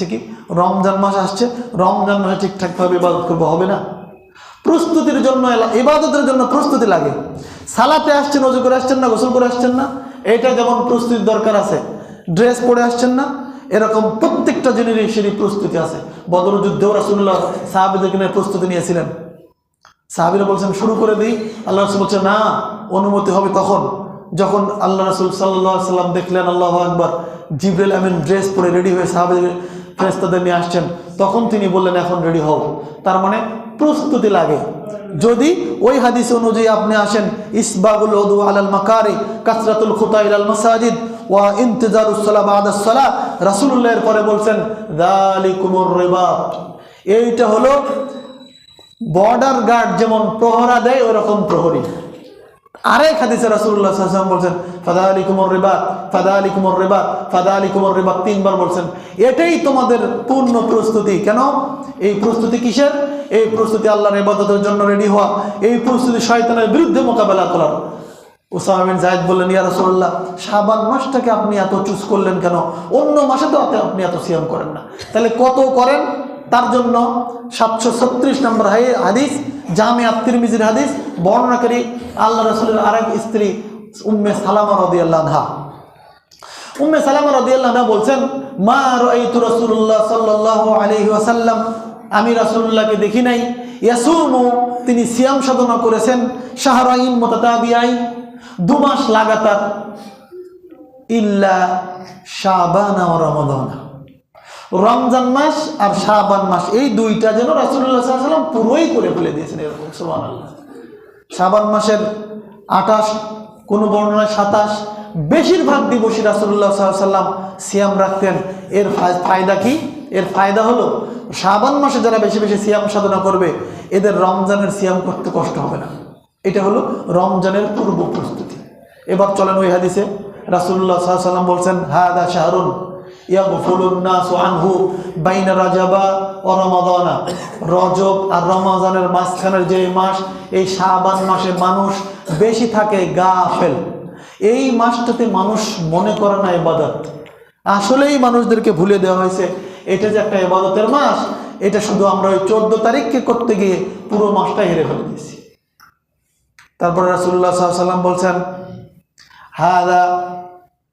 কি রমজান মাস আসছে, রমজান মাসে ঠিকঠাকভাবে ইবাদত করবো, হবে না? প্রস্তুতির জন্য, ইবাদতের জন্য প্রস্তুতি লাগে। সালাতে আসছেন, ওযু করে আসছেন না, গোসল করে আসছেন না, এটা যেমন প্রস্তুতির দরকার আছে, ড্রেস পরে আসছেন না, এরকম প্রত্যেকটা জিনিসেরই প্রস্তুতি আছে। বদর যুদ্ধেও রাসূলুল্লাহ সাহাবীদেরকে নিয়ে প্রস্তুতি নিয়েছিলেন। সাহাবীরা বলছেন শুরু করে দিই, আল্লাহ রাসূল বলছেন না, অনুমতি হবে তখন যখন আল্লাহ রাসূল সাল্লাল্লাহু আলাইহি সাল্লাম দেখলেন আল্লাহু আকবার, জিবরাইল আমিন ড্রেস পরে রেডি হয়ে সাহাবীদের ফেরেশতাদের নিয়ে আসছেন, তখন তিনি বললেন এখন রেডি হও। তার মানে প্রস্তুতি লাগে। যদি ওই হাদিস অনুযায়ী আপনি আসেন, ইসবাগুল উযু আলাল মাকারি কাসরাতুল খুতা ইলাল মাসাজিদ ওয়া ইন্তিজারুস সালাহ বাদাস সালাহ, রাসূলুল্লাহর পরে বলছেন যালিকুমুর রিবাত, এইটা হলো বর্ডার গার্ড যেমন প্রহরা দেয় ওরকম প্রহরী। আরেক হাদিসে রাসূলুল্লাহ সাল্লাল্লাহু আলাইহি ওয়াসাল্লাম বলছেন ফাযালিকুমুর রিবাত ফাযালিকুমুর রিবাত ফাযালিকুমুর রিবাত, তিনবার বলছেন। এটাই তোমাদের পূর্ণ প্রস্তুতি। কেন এই প্রস্তুতি কিসের? এই প্রস্তুতি আল্লাহর ইবাদতের জন্য রেডি হওয়া, এই প্রস্তুতি শয়তানের বিরুদ্ধে মোকাবেলা করার। উসামা বিন যায়েদ বললেন ইয়া রাসূলুল্লাহ, শাবান মাসটাকে আপনি এত চুজ করলেন কেন? অন্য মাসে তো আপনি এত সিয়াম করেন না, তাহলে কত করেন? তার জন্য 736 নম্বর হাদিস, জামে আত-তিরমিজির হাদিস, বর্ণনাকারী আল্লাহ রাসূলের আরেক স্ত্রী উম্মে সালামা রাদিয়াল্লাহু আনহা। উম্মে সালামা রাদিয়াল্লাহু আনহা বলছেন মা রাআইতু রাসূলুল্লাহ সাল্লাল্লাহু আলাইহি ওয়াসাল্লাম, আমি রাসূলুল্লাহকে দেখি নাই, ইয়াসুমু, তিনি সিয়াম সাধনা করেছেন, শাহরাইন মুতাতাবিআইন, 2 মাস লাগাতার, ইল্লা শাবান ওয়া রমাদান, রমজান মাস আর শাবান মাস, এই দুইটা যেন রাসূলুল্লাহ সাল্লাল্লাহু আলাইহি ওয়াসাল্লাম পুরোই করে ফেলে দিয়েছেন। এরকম সুবহানাল্লাহ। শাবান মাসের 28, কোন বর্ণনায় 27, বেশিরভাগ দিবসই রাসূলুল্লাহ সাল্লাল্লাহু আলাইহি ওয়াসাল্লাম সিয়াম রাখতেন। এর ফায়দা কি? এর ফায়দা হলো শাবান মাসে যারা বেশি বেশি সিয়াম সাধনা করবে, এদের রমজানের সিয়াম করতে কষ্ট হবে না। এটা হলো রমজানের পূর্ব প্রস্তুতি। এবার চলেন ওই হাদিসে, রাসূলুল্লাহ সাল্লাল্লাহু আলাইহি ওয়াসাল্লাম বলছেন হাদা শাহরুন ইয়াগফুলুন নাসু আনহু বাইনা রাজাবা ওয়া রমাদানা, রজব আর রমজানের মাঝখানের যে মাস, এই শাবান মাসে মানুষ বেশি থাকে গাফেল। এই মাসটাতে মানুষ মনে করে না ইবাদত, আসলেই মানুষদেরকে ভুলে দেওয়া হয়েছে এটা যে একটা ইবাদতের মাস। এটা শুধু আমরা ওই 14 তারিখকে করতে গিয়ে পুরো মাসটা হেরে ফেলে দিয়েছি। তারপরে রাসূলুল্লাহ সাল্লাল্লাহু আলাইহি ওয়াসাল্লাম বলছেন হাদা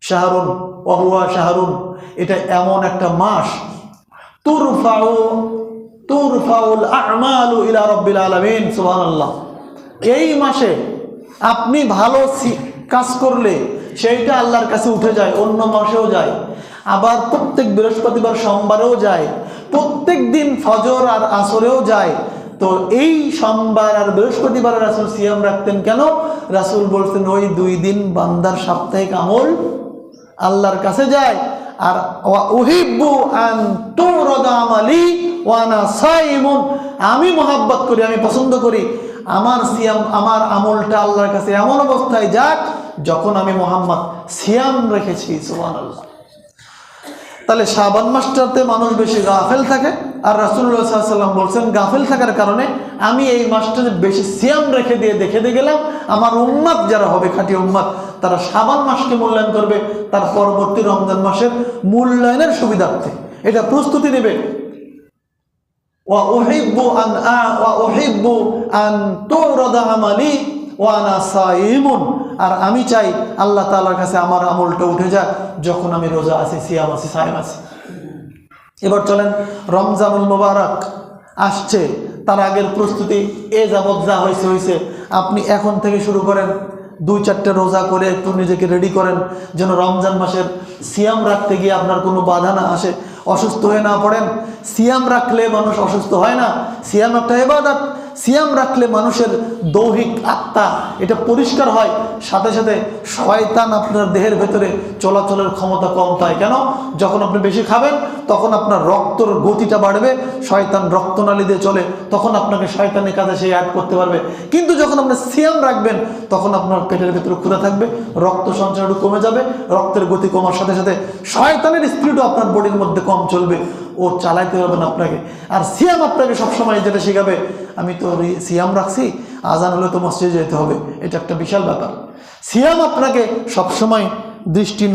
শাহরুন ওয়া হুয়া শাহরুন, এটা এমন একটা মাস, তুরফাউল আমালু ইলা রাব্বিল আলামিন, সুবহানাল্লাহ। এই মাসে আপনি ভালো কাজ করলে সেইটা আল্লাহর কাছে উঠে যায়, অন্য মাসেও যায়, আবার প্রত্যেক বৃহস্পতিবার সোমবারেও যায়, প্রত্যেক দিন ফজর আর আসরেও যায়। তো এই সোমবার আর বৃহস্পতিবার রাসূল সিয়াম রাখতেন কেন? রাসূল বলছেন ওই 2 দিন বান্দার সাপ্তাহিক আমল আল্লাহর কাছে যায়। আর ওয়া উহিব্বু আন তুরাদা আমালি ওয়া আনা সাইমুন, আমি মহব্বত করি, আমি পছন্দ করি আমার সিয়াম, আমার আমলটা আল্লাহর কাছে এমন অবস্থায় যাক যখন আমি মুহাম্মদ সিয়াম রেখেছি, সুবহানাল্লাহ। তাহলে শাবান মাসটাতে মানুষ বেশি গাফেল থাকে, আর রাসূলুল্লাহ সাল্লাল্লাহু আলাইহি ওয়াসাল্লাম বলছেন গাফেল থাকার কারণে আমি এই মাসটাতে বেশি সিয়াম রেখে দিয়ে দেখে গেলাম আমার উম্মত যারা হবে, খাঁটি উম্মত, তারা শাবান মাসকে মূল্যায়ন করবে তার পরবর্তী রমজান মাসের মূল্যায়নের সুবিধার্থে। এটা প্রস্তুতি নেবে। ওয়া উহিব্বু আন তুরাদা আমালি ওয়া আনা সাইমুন, আর আমি চাই আল্লাহ তাআলার কাছে আমার আমলটা উঠে যাক যখন আমি রোজা আছি, সিয়াম আছি, সায়েম আছি। এবার চলেন রমজানুল মুবারক আসছে, তার আগের প্রস্তুতি এ যাবৎ যা হয়েছে আপনি এখন থেকে শুরু করেন। 2-4টে রোজা করে একটু নিজেকে রেডি করেন যেন রমজান মাসের সিয়াম রাখতে গিয়ে আপনার কোনো বাধা না আসে, অসুস্থ হয়ে না পড়েন। সিয়াম রাখলে মানুষ অসুস্থ হয় না, সিয়াম একটা ইবাদত। সিয়াম রাখলে মানুষের দৈহিক আত্মা এটা পরিষ্কার হয়, সাথে সাথে শয়তান আপনার দেহের ভেতরে চলাচলের ক্ষমতা কম পায়। কেন? যখন আপনি বেশি খাবেন তখন আপনার রক্তর গতিটা বাড়বে, শয়তান রক্তনালী দিয়ে চলে, তখন আপনাকে শয়তানের কাজে সে অ্যাড করতে পারবে। কিন্তু যখন আপনি সিয়াম রাখবেন তখন আপনার পেটের ভেতরে ক্ষুধা থাকবে, রক্ত সঞ্চার একটু কমে যাবে, রক্তের গতি কমার সাথে সাথে শয়তানের স্পিডও আপনার বডির মধ্যে কম চলবে, ও চালাইতে হবে না আপনাকে। আর সিয়াম আপনাকে সবসময় যেটা শেখাবে, আমি তো সিয়াম রাখছি, আজান হলে তো মসজিদে যেতে হবে, এটা একটা বিশাল ব্যাপার। সিয়াম আপনাকে সবসময় দৃষ্টি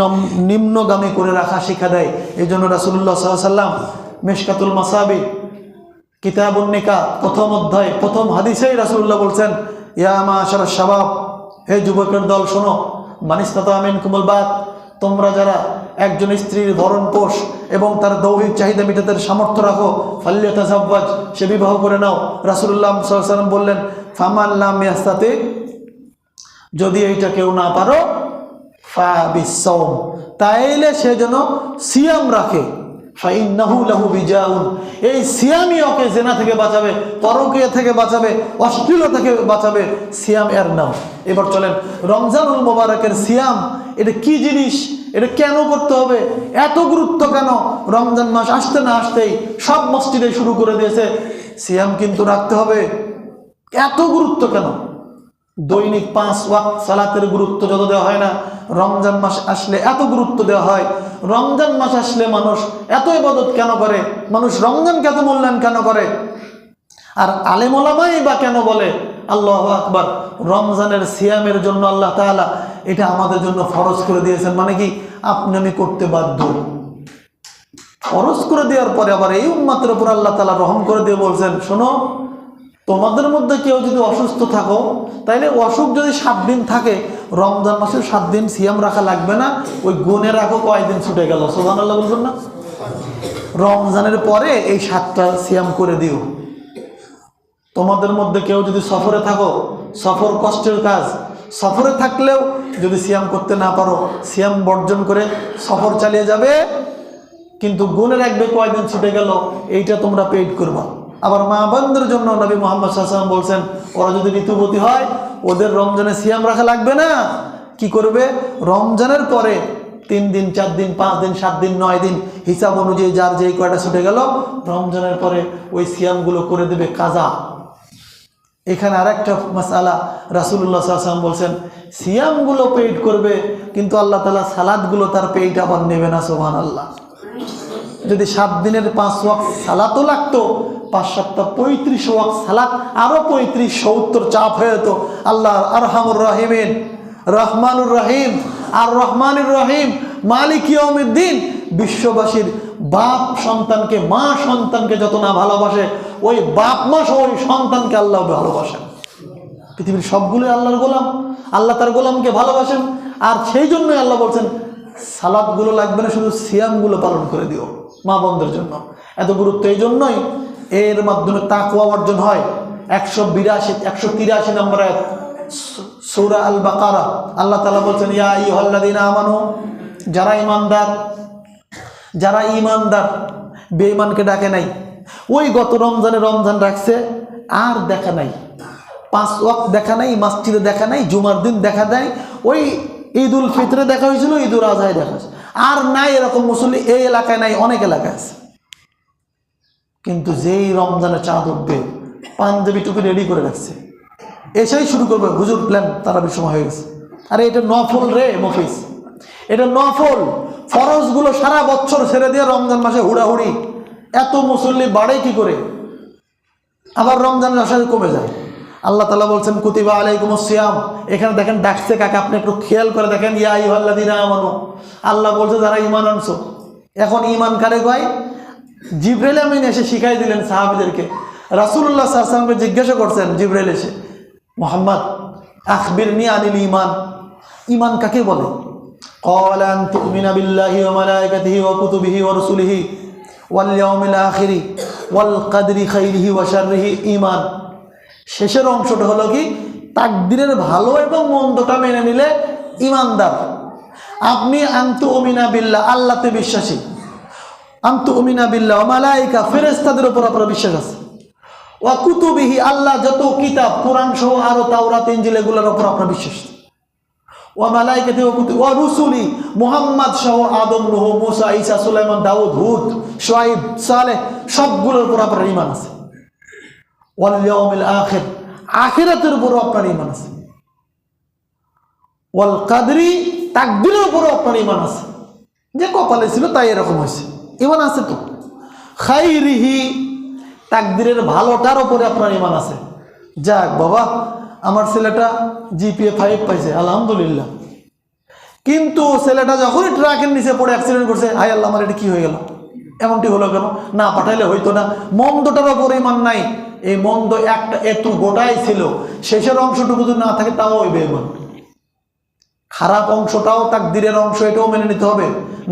নিম্নগামী করে রাখা শিক্ষা দেয়। এই জন্য রাসূলুল্লাহ সাল্লাল্লাহু আলাইহি ওয়াসাল্লাম মিশকাতুল মাসাবি কিতাবুন নিকাহ প্রথম অধ্যায় প্রথম হাদিসেই রাসূলুল্লাহ বলছেন, ইয়া মাশারাশ শাবাব, হে যুবকের দল শোনো, মানিস্তাতা মিনকুমুল বাত, তোমরা যারা একজন স্ত্রীর ভরণ পোষ এবং তার দৈহিক চাহিদা মেটাতে সামর্থ্য রাখো, ফাল্যাতাযাওয়াজ, সে বিবাহ করে নাও। রাসূলুল্লাহ সাল্লাল্লাহু আলাইহি ওয়াসাল্লাম বললেন, ফামান লাম ইয়াস্তাতি, যদি এইটা কেউ না পারো, ফাবিসসাওম, তাইলে সে যেন সিয়াম রাখে। ফাইন্নাহু লাহু বিজাউন, এই সিয়ামই ওকে জেনা থেকে বাঁচাবে, পরকীয়া থেকে বাঁচাবে, অশ্লীলতা থেকে বাঁচাবে। সিয়াম এর নাম। এবার চলেন রমজানুল মোবারকের সিয়াম, এটা কি জিনিস, এটা কেন করতে হবে, এত গুরুত্ব কেন? রমজান মাস আসতে না আসতেই সব মসজিদে শুরু করে দিয়েছে সিয়াম কিন্তু রাখতে হবে। এত গুরুত্ব কেন? দৈনিক 5 ওয়াক্ত সালাতের গুরুত্ব যত দেওয়া হয় না, রমজান মাস আসলে এত গুরুত্ব দেওয়া হয়। রমজান মাস আসলে মানুষ এত ইবাদত কেন করে, মানুষ রমজানকে এত মূল্যায়ন কেন করে? আর আলেম ওলামাই বা কেন বলে আল্লাহু আকবার, রমজানের সিয়ামের জন্য আল্লাহ তাআলা এটা আমাদের জন্য ফরজ করে দিয়েছেন। মানে কি, আপনি আমি করতে বাধ্য। ফরজ করে দেওয়ার পরে আবার এই উম্মতের উপর আল্লাহ তাআলা রহম করে দিয়ে বলছেন, শোনো, তোমাদের মধ্যে কেউ যদি অসুস্থ থাকো, তাইলে অসুখ যদি 7 দিন থাকে, রমজান মাসে 7 দিন সিয়াম রাখা লাগবে না, ওই গুনে রাখো কয়দিন ছুটে গেল। সুবহানাল্লাহ বলবেন না? রমজানের পরে এই 7টা সিয়াম করে দিও। তোমাদের মধ্যে কেউ যদি সফরে থাকো, সফর কষ্টের কাজ, সফরে থাকলেও যদি সিয়াম করতে না পারো, সিয়াম বর্জন করে সফর চালিয়ে যাবে, কিন্তু গুনে রাখবে কয়দিন ছুটে গেল, এইটা তোমরা পেইড করবা। আবার মা বোনদের জন্য নবী মুহাম্মদ সাল্লাল্লাহু আলাইহি ওয়াসাল্লাম বলছেন, ওরা যদি ঋতুবতী হয়, ওদের রমজানে সিয়াম রাখা লাগবে না। কি করবে? রমজানের পরে 3 দিন 4 দিন 5 দিন 7 দিন 9 দিন হিসাব অনুযায়ী যার যেই কয়টা ছুটে গেল, রমজানের পরে ওই সিয়ামগুলো করে দেবে কাজা। এখানে আরেকটা মাসআলা, রাসূলুল্লাহ সাল্লাল্লাহু আলাইহি ওয়াসাল্লাম বলছেন, সিয়ামগুলো পেইড করবে, কিন্তু আল্লাহ তাআলা সালাতগুলো তার পেইড আবার নেবে না। সুবহানাল্লাহ। যদি 7 দিনের 5 ওয়াক্ত সালাতও লাগতো, 5 7 35 ওয়াক্ত সালাত, আরো 35 70 চাপ হয়ে যেত। আল্লাহ আরহামুর রাহিমিন, রহমানুর রহিম, আর রহমানুর রহিম, মালিক ইয়াউমিদ্দিন, বিশ্ববাসীর বাপ সন্তানকে, মা সন্তানকে যত না ভালোবাসে, ওই বাপ মা সহ ওই সন্তানকে আল্লাহ ভালোবাসেন। পৃথিবীর সবগুলোই আল্লাহর গোলাম, আল্লাহ তার গোলামকে ভালোবাসেন। আর সেই জন্যই আল্লাহ বলছেন, সালাতগুলো লাগবে না, শুধু সিয়ামগুলো পালন করে দিও মা বোনদের জন্য। এত গুরুত্ব এই জন্যই, এর মাধ্যমে তাকওয়া অর্জন হয়। 183 নম্বর আয়াত সূরা আল বাকারা, আল্লাহ তাআলা বলছেন, ইয়া আইয়ুহাল্লাযীনা আমানু, যারা ঈমানদার, বেঈমানকে ডাকে নাই। ওই গত রমজানে রমজান রাখছে, আর দেখা নাই, 5 ওয়াক্ত দেখা নাই, মসজিদে দেখা নাই, জুমার দিন দেখা দেয়, ওই ঈদুল ফিতরে দেখা হয়েছিল, ঈদুল আজহায় দেখা হয়েছে, আর নাই এরকম মুসল্লি এই এলাকায় নাই, অনেক এলাকায় আছে। কিন্তু যেই রমজানে চাঁদ উঠবে, পাঞ্জাবি টুপি রেডি করে রাখছে, এসেই শুরু করবে, হুজুর প্ল্যান তারাবির সময় হয়ে গেছে। আরে এটা নফল রে মফিস, এটা নফল। ফরজগুলো সারা বছর ছেড়ে দিয়ে রমজান মাসে হুড়াহুড়ি, এত মুসল্লি বাড়ে কি করে? আবার রমজানের আশায় কমে যায়। আল্লাহ তাআলা বলছেন, কুতিবা আলাইকুমুস সিয়াম। এখানে দেখেন ডাকছে কাকে, আপনি একটু খেয়াল করে দেখেন, ইয়া আইয়ুহাল্লাযীনা আমানু, আল্লাহ বলছে যারা ঈমান আনছো। এখন ঈমান কারে কয়? জিবরাইল আমিন এসে শিখাই দিলেন সাহাবীদেরকে। রাসূলুল্লাহ সাল্লাল্লাহু আলাইহি ওয়াসাল্লামকে জিজ্ঞাসা করছেন জিবরাইল এসে, মুহাম্মদ আখবিরনি আনিল ঈমান, ঈমান কাকে বলে? ক্বালা আন তুমিনা বিল্লাহি ওয়া মালাইকাতিহি ওয়া কুতুবিহি ওয়া রাসূলিহি ওয়াল ইয়াউমিল আখির ওয়াল কদরি খাইরিহি ওয়া শাররিহি ঈমান। শেষের অংশটা হলো কি, তাকদীরের ভালো এবং মন্দটা মেনে নিলে ঈমানদার। আপনি আনতু উমিনা বিল্লাহ, আল্লাহতে বিশ্বাসী, আনতু উমিনা বিল্লাহ ওয়া মালাইকা, ফেরেশতাদের উপর আপনার বিশ্বাস আছে, ওয়া কুতুবিহি, আল্লাহ যত কিতাব, কোরআন সহ আরো তাওরাত ইনজিল এগুলোর উপর আপনার বিশ্বাস, ওয়া মালাইকাতি ওয়া কুতুবি ওয়া রুসুলি, মুহাম্মদ সহ আদম, নূহ, মুসা, ঈসা, সুলাইমান, দাউদ, হুদ, শুআয়ব, সালেহ, সবগুলোর উপর আপনার ঈমান আছে। ওয়াল ইয়াউমিল আখির, আখিরাতের উপরও আপনার ঈমান আছে। ওয়াল কদরি, তাকদীরের উপরও আপনার ঈমান আছে, যে কপালে ছিল তাই এরকম হয়েছে, ঈমান আছে তো। খাইরিহি, তাকদীরের ভালোটার উপরে আপনার ঈমান আছে। যাক বাবা, আমার ছেলেটা জিপিএ 5 পাইছে, আলহামদুলিল্লাহ। কিন্তু ছেলেটা যখনই ট্রাকের নিচে পড়ে অ্যাক্সিডেন্ট করছে, হায় আল্লাহ আমার এটা কি হয়ে গেল, এমনটি হলো কেন, না পাঠাইলে হইতো না। মন্দটারও পরিমাণ নাই, এই মন্দ একটা একটু গোটাই ছিল, শেষের অংশটুকু যদি না থাকে তাও ওই বেঈমান। খারাপ অংশটাও তাকদীরের অংশ, এটাও মেনে নিতে হবে।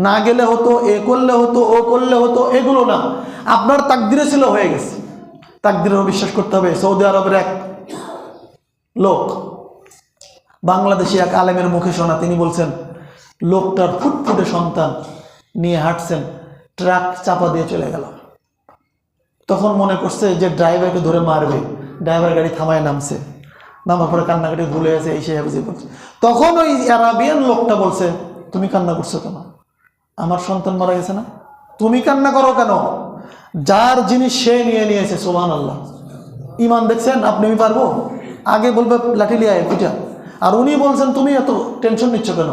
না গেলে হতো, এ করলে হতো, ও করলে হতো, এগুলো না, আপনার তাকদীরে ছিল, হয়ে গেছে, তাকদীরেও বিশ্বাস করতে হবে। সৌদি আরবের এক লোক, বাংলাদেশি এক আলেমের মুখে শোনা, তিনি বলছেন লোকটার ফুটফুটে সন্তান নিয়ে হাঁটছেন, ট্রাক চাপা দিয়ে চলে গেল। তখন মনে করছে যে ড্রাইভারকে ধরে মারবে, ড্রাইভার গাড়ি থামায় নামছে, নামার পরে কান্নাকাটি ভুলে গেছে, এই সে বুঝে করছে। তখন ওই আরাবিয়ান লোকটা বলছে, তুমি কান্না করছো কেন, আমার সন্তান মারা গেছে না, তুমি কান্না করো কেন, যার জিনিস সে নিয়ে নিয়েছে। সুবহানাল্লাহ, ইমান দেখছেন আপনি, আমি পারবো, আগে বলবে লাঠি লিয়ে পিঠা, আর উনি বলছেন তুমি এত টেনশন নিচ্ছ কেন,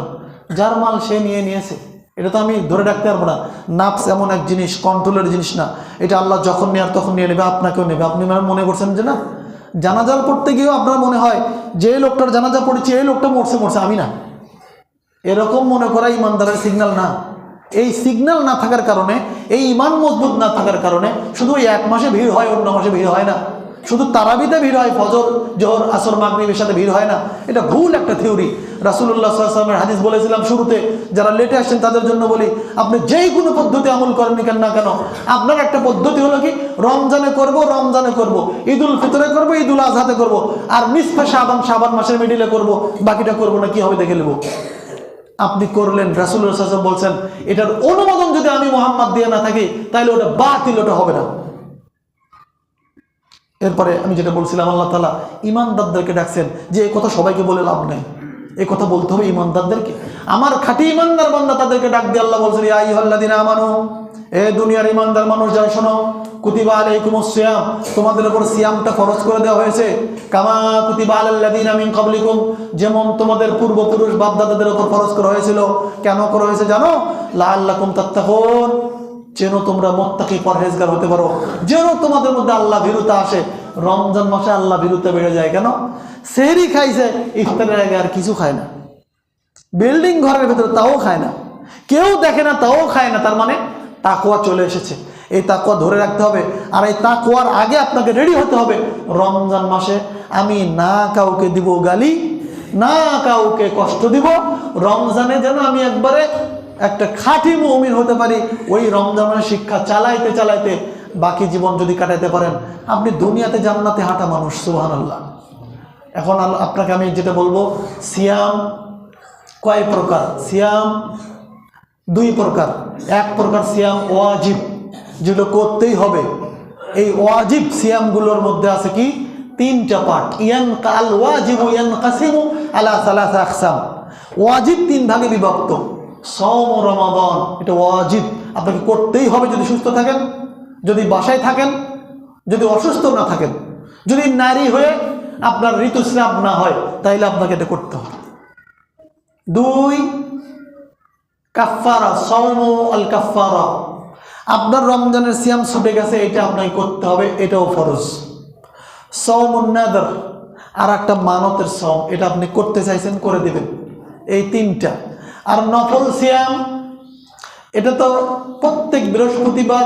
যার মাল সে নিয়ে নিয়েছে, এটা তো আমি ধরে রাখতে পারবো না। নাফস এমন এক জিনিস, কন্ট্রোলের জিনিস না, এটা আল্লাহ যখন নেয়ার তখন নিয়ে নেবে, আপনাকেও নেবে। আপনি মনে করছেন যে না, জানাজার পড়তে গিয়েও আপনার মনে হয় যে লোকটার জানাজা পড়েছে এই লোকটা মরছে, আমি না, এরকম মনে করা ইমানদারের সিগন্যাল না। এই সিগন্যাল না থাকার কারণে, এই ইমান মজবুত না থাকার কারণে শুধু ওই এক মাসে ভিড় হয়, অন্য মাসে ভিড় হয় না, শুধু তারাবিতে ভিড় হয়, ফজর জোহর আসর মাগরিবের সাথে ভিড় হয় না। এটা ভুল একটা থিওরি। রাসূলুল্লাহ সাল্লাল্লাহু আলাইহি ওয়াসাল্লামের হাদিস বলেছিলাম শুরুতে, যারা লেটে আসছেন তাদের জন্য বলি, আপনি যেই কোনো পদ্ধতি আমল করেন না কেন, আপনার একটা পদ্ধতি হলো কি, রমজানে করব, ঈদুল ফিতরে করব, ঈদুল আজহাতে করব, আর নিসফে শাবান মাসের মিডিলে করব, বাকিটা করব না, কি হবে দেখে নেব। আপনি করলেন, রাসূলুল্লাহ সাল্লাল্লাহু আলাইহি ওয়াসাল্লাম বলছেন এটার অনুমোদন যদি আমি মুহাম্মদ দিয়ে না থাকি তাহলে ওটা বাতিল, ওটা হবে না। এরপরে আমি যেটা বলছিলাম, আল্লাহ তাআলা ইমানদারদেরকে ডাকছেন যে এই কথা সবাইকে বলে লাভ নেই, এই কথা বলতে হবে ইমানদারদেরকে। আমার খাঁটি ইমানদার বান্দা তাদেরকে ডাক দিয়ে আল্লাহ বলছেন, ইয়া আইয়ুহাল্লাযীনা আমানু, এ দুনিয়ার ইমানদার মানুষ যারা শোনো, কুতিবা আলাইকুমুস সিয়াম, তোমাদের উপর সিয়ামটা ফরজ করে দেওয়া হয়েছে, কামা কুতিবা আলাল্লাযীনা মিন ক্বাবলিকুম, যেমন তোমাদের পূর্বপুরুষ বাপ-দাদাদের উপর ফরজ করা হয়েছিল। কেন করা হয়েছে জানো? লাআল্লাকুম তাত্তাকুন, যেন তোমরা মুত্তাকি পরহেজগার হতে পারো, যেন তোমাদের মধ্যে আল্লাহ ভীরুতা আসে। রমজান মাসে আল্লাহ ভীরুতা বেড়ে যায় কেন? সেহরি খাইছে, ইফতারের আগে আর কিছু খায় না, বিল্ডিং ঘরের ভেতরে তাও খায় না, কেউ দেখে না তাও খায় না, তার মানে তাকওয়া চলে এসেছে। এই তাকওয়া ধরে রাখতে হবে, আর এই তাকওয়ার আগে আপনাকে রেডি হতে হবে। রমজান মাসে আমি না কাউকে দিব গালি, না কাউকে কষ্ট দিব, রমজানে যেন আমি একবারে একটা খাঁটি মুমিন হতে পারি। ওই রমজানের শিক্ষা চালাইতে চালাইতে বাকি জীবন যদি কাটাইতে পারেন, আপনি দুনিয়াতে জান্নাতে হাঁটা মানুষ। সুবহানাল্লাহ। এখন আপনাকে আমি যেটা বলবো, সিয়াম কয় প্রকার? সিয়াম দুই প্রকার। এক প্রকার সিয়াম ওয়াজিব, যেটা করতেই হবে। এই ওয়াজিব সিয়ামগুলোর মধ্যে আছে কি? তিনটা পার্ট। ইয়ানকাল ওয়াজিবু ইয়ানকাসিমু আলা সালাসা আকসাম। ওয়াজিব তিন ভাগে বিভক্ত। সাওম রমাদান, এটা ওয়াজিব, আপনাকে করতেই হবে যদি সুস্থ থাকেন, যদি বাসায় থাকেন, যদি অসুস্থ না থাকেন, যদি নারী হয়ে আপনার ঋতুস্রাব না হয়, তাইলে আপনাকে এটা করতে হবে। দুই, কাফারা, সাওম আল কাফারা, আপনার রমজানের সিয়াম ছুটে গেছে, এটা আপনাকে করতে হবে, এটাও ফরজ। সাওমুন নাদর, আর একটা মানতের সাওম, এটা আপনি করতে চাইছেন, করে দিবেন। এই তিনটা। আর নফল সিয়াম, এটা তো প্রত্যেক বৃহস্পতিবার,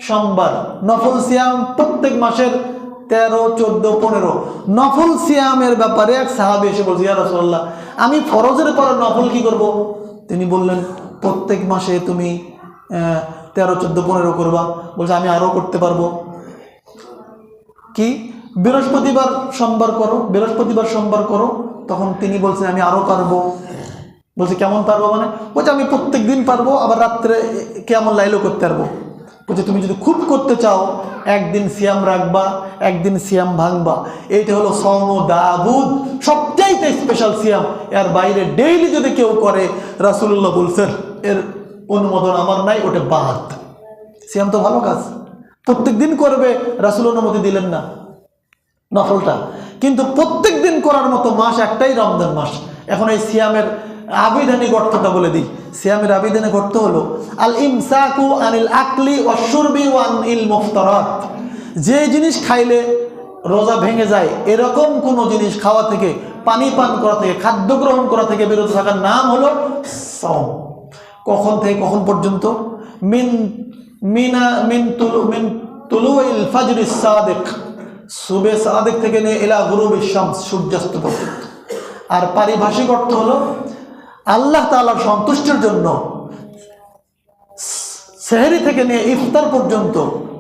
সোমবার। নফল সিয়াম প্রত্যেক মাসের 13, 14, 15। নফল সিয়ামের ব্যাপারে এক সাহাবী এসে বলছে, ইয়া রাসূলুল্লাহ, আমি ফরজের পরে নফল কি করব? তিনি বললেন, প্রত্যেক মাসে তুমি 13, 14, 15 করবা। বলছে আমি আরও করতে পারবো। কি? বৃহস্পতিবার সোমবার করো, বৃহস্পতিবার সোমবার করো। তখন তিনি বলছেন আমি আরও পারবো। বলছে কেমন পারবো মানে? বলছে আমি প্রত্যেক দিন পারবো, আবার রাত্রে কেমন লাইলও করতে পারবো। বলছে তুমি যদি খুব করতে চাও, একদিন সিয়াম রাখবা, একদিন সিয়াম ভাঙবা। এইটা হলো সাওম দাউদ, সবচাইতে স্পেশাল সিয়াম। এর বাইরে ডেইলি যদি কেউ করে, রাসূলুল্লাহ বলছেন এর অনুমোদন আমার নাই, ওটা বাদ। সিয়াম তো ভালো কাজ, প্রত্যেক দিন করবে, রাসূল অনুমতি দিলেন না নফলটা। কিন্তু প্রত্যেক দিন করার মতো মাস একটাই, রমজান মাস। এখন এই সিয়ামের আবিধানিক অর্থটা বলে দিই। সিয়ামের আবিধানিক অর্থ হলো আল ইমসাকু আনিল আকলি ওয়াশ শুরবি ওয়া আনিল মুফতারাত। যে জিনিস খাইলে রোজা ভেঙে যায় এরকম কোনো জিনিস খাওয়া থেকে, পানি পান করা থেকে, খাদ্য গ্রহণ করা থেকে বিরত থাকার নাম হলো সাওম। কখন থেকে কখন পর্যন্ত? মিন তুলুইল ফাজরিস সাদিক, সুবে সাদিক থেকে নিয়ে ইলা গুরুবিশ শামস, সূর্যাস্ত পর্যন্ত। আর পারিভাষিক অর্থ হলো আল্লাহ তাআলার সন্তুষ্টির জন্য সেহরি থেকে নিয়ে ইফতার পর্যন্ত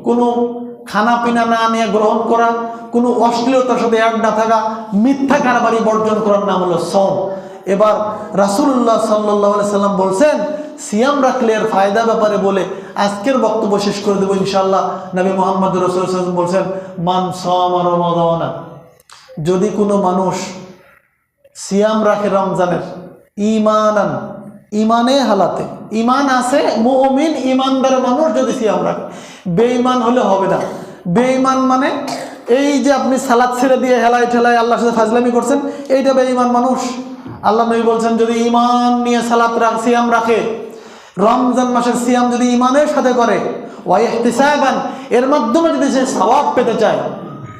কোনো খানা পিনা না নিয়ে গ্রহণ করা, কোনো অশ্লীলতার সাথে অ্যাড না থাকা, মিথ্যা কারবারি বর্জন করার নাম হলো সওম। এবার রাসূলুল্লাহ সাল্লাল্লাহু আলাইহি সাল্লাম বলছেন সিয়াম রাখলে এর ফায়দা ব্যাপারে বলে আজকের বক্তব্য শেষ করে দেবো ইনশাআল্লাহ। নবী মুহাম্মদ রাসূলুল্লাহ সাল্লাল্লাহু আলাইহি ওয়াসাল্লাম বলছেন মান সামা রমাদানা, যদি কোনো মানুষ সিয়াম রাখে রমজানের, ঈমানান, ইমানে হালাতে, ইমান আছে মুমিন ইমানদার মানুষ যদি সিয়াম রাখে, বেঈমান হলে হবে না। বেঈমান মানে এই যে আপনি সালাত ছেড়ে দিয়ে হেলায় ঠেলায় আল্লাহর সাথে ফাজলামি করছেন, এইটা বেঈমান মানুষ। আল্লাহ নবী বলছেন যদি ইমান নিয়ে সিয়াম রাখে, রমজান মাসের সিয়াম যদি ইমানের সাথে করে, ওয়া ইহতিসাবান, এর মাধ্যমে যদি সে সওয়াব পেতে চায়,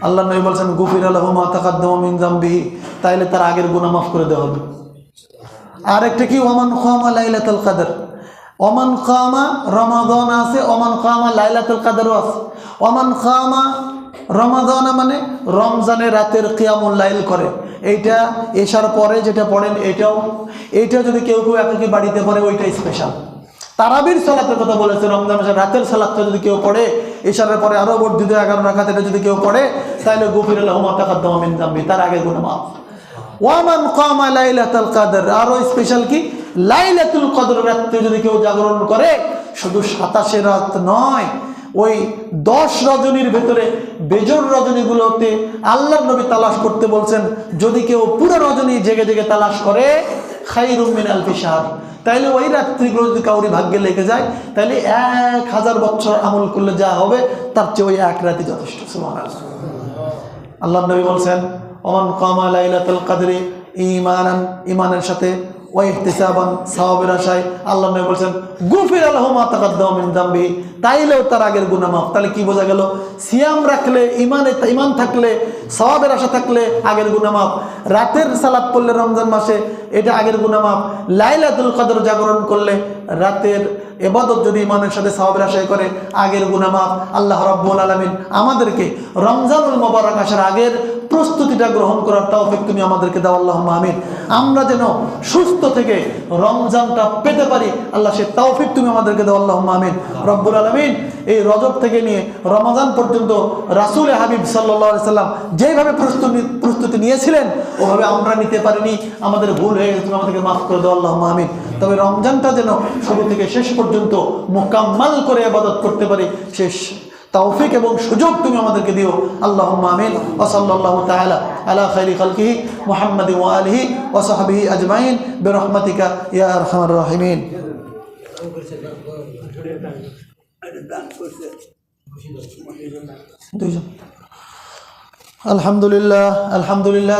আল্লাহ নবী বলছেন গুফিরা লাহু মা তাকাদ্দামা মিন যামবিহি, তাইলে তার আগের গুনাহ মাফ করে দেওয়া হবে। আর একটা কি ওমান কামা লাইলাতুল কদর, ওমান কামা রমাদান আছে, ওমান কামা লাইলাতুল কদরও আছে। ওমান কামা রমাদান মানে রমজানের রাতের কিয়ামুল লাইল করে, এইটা এশার পরে যেটা পড়েন এইটা যদি কেউ একাকি বাড়িতে পড়ে ওইটাই স্পেশাল। তারাবির সালাতের কথা বলেছে, রমজান মাসের রাতের সালাতটা যদি কেউ পড়ে এশারের পরে আরো বর্ধিত 11 রাকাত, এটা যদি কেউ পড়ে তাহলে গুফিরা লাহু মা তাকাদ্দামা মিন যামবি, তার আগের গুনাহ মাফ। ওয়ামান কামা লাইলাতুল কদর, আরো স্পেশাল কি লাইলাতুল কদর রাতে যদি কেউ জাগরণ করে, শুধু 27 রাত নয়, ওই 10 রজনীর ভেতরে বেজর রজনীগুলোতে আল্লাহর নবী তালাশ করতে বলছেন। যদি কেউ পুরো রজনী জেগে জেগে তালাশ করে খায়রুম মিন আলফি শাহর, তাইলে ওই রাত্রিগুলো যদি কাউরি ভাগ্যে লেগে যায় তাহলে 1000 বছর আমল করলে যা হবে তার চেয়ে ওই এক রাতই যথেষ্ট। সুবহানাল্লাহ। আল্লাহর নবী বলছেন ওমান কামা লাইলাতুল কদরি ঈমানান, ঈমানের সাথে, ওয়া ইহতিসাবান, সওয়াবের আশায়, আল্লাহ নবী বলছেন গুফিরা লাহু মা তাকাদ্দামা মিন যামবিহি, তাইলেও তার আগের গুনাহ মাফ। তাহলে কি বোঝা গেল? সিয়াম রাখলে, ঈমান থাকলে, সওয়াবের আশা থাকলে আগের গুনাহ মাফ। রাতের সালাত পড়লে রমজান মাসে এটা আগের গুনাহ মাফ। লাইলাতুল কদর জাগরণ করলে, রাতের ইবাদত যদি ঈমানের সাথে সওয়াবের আশায় করে আগের গুনাহ মাফ। আল্লাহ রাব্বুল আলামিন আমাদেরকে রমজানুল মুবারক আসার আগের প্রস্তুতিটা গ্রহণ করার তৌফিক তুমি আমাদেরকে দাও, আল্লাহুম্মা আমিন। আমরা যেন সুস্থ থেকে রমজানটা পেতে পারি, আল্লাহ সে তৌফিক তুমি আমাদেরকে দাও, আল্লাহুম্মা আমিন। রব্বুল আলামিন এই রজব থেকে নিয়ে রমজান পর্যন্ত রাসূল হাবিব সাল্লাল্লাহু আলাইহি সাল্লাম যেভাবে প্রস্তুতি নিয়েছিলেন ওভাবে আমরা নিতে পারিনি, আমাদের ভুল হয়ে গেছে, তুমি আমাদেরকে মাফ করে দাও, আল্লাহুম্মা আমিন। তবে রমজানটা যেন শুরু থেকে শেষ পর্যন্ত মুকাম্মাল করে ইবাদত করতে পারি, শেষ তৌফিক এবং সুযোগ তুমি আমাদেরকে দিও, আল্লাহুম্মা আমিন। ওয়া সাল্লাল্লাহু তাআলা আলা খাইরি খালকিহি মুহাম্মাদি ওয়া আলিহি ওয়া সাহবিহি আজমাইন বিরহমাতিকা ইয়া আরহামার রাহিমিন। আলহামদুলিল্লাহ, আলহামদুলিল্লাহ।